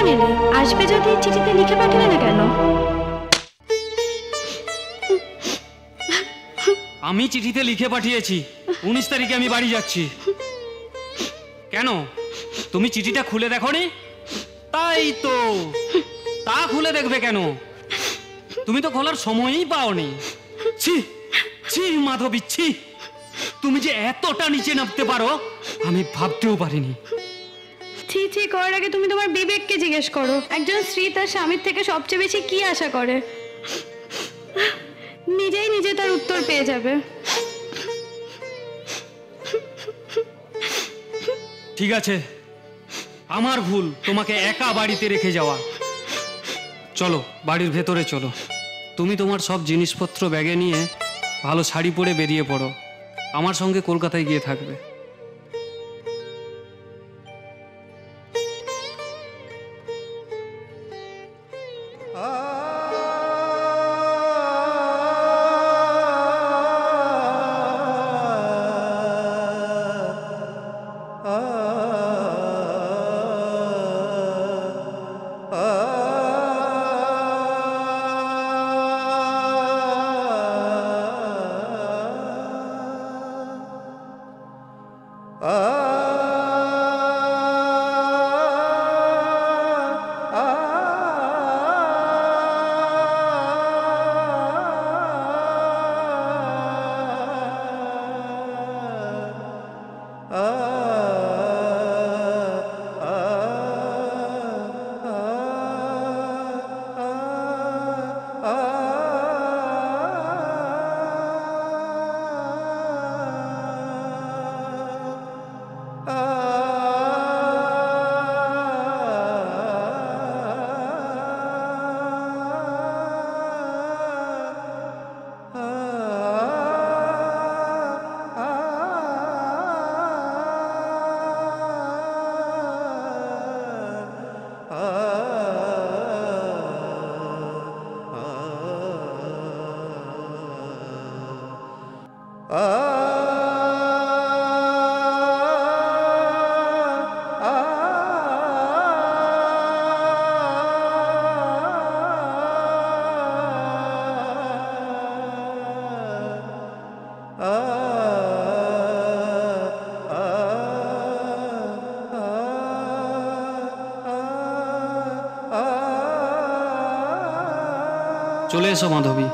নিলে? আসবে যদি চিঠিতে লিখে পাঠালে না কেন? আমি চিঠিতে লিখে পাঠিয়েছি 19 তারিখে আমি বাড়ি যাচ্ছি। কেন, তুমি চিঠিটা খুলে দেখোনি? তাই তো, তা খুলে দেখবে কেন? তুমি তো খোলার সময়ই পাওনি। ছি ছি মাধবী, ছি! তুমি যে এতটা নিচে নামতে পারো আমি ভাবতেও পারিনি। ছি ছি করার আগে তুমি তোমার বিবেককে জিজ্ঞেস করো, একজন স্ত্রী তার স্বামীর থেকে সবচেয়ে বেশি কি আশা করে। নিজেই নিজে তার উত্তর পেয়ে যাবে। ঠিক আছে, আমার ভুল তোমাকে একা বাড়িতে রেখে যাওয়া। চলো বাড়ির ভেতরে চলো। তুমি তোমার সব জিনিসপত্র ব্যাগে নিয়ে ভালো শাড়ি পরে বেরিয়ে পড়ো, আমার সঙ্গে কলকাতায় গিয়ে থাকবে। চলে এসো মাধবী।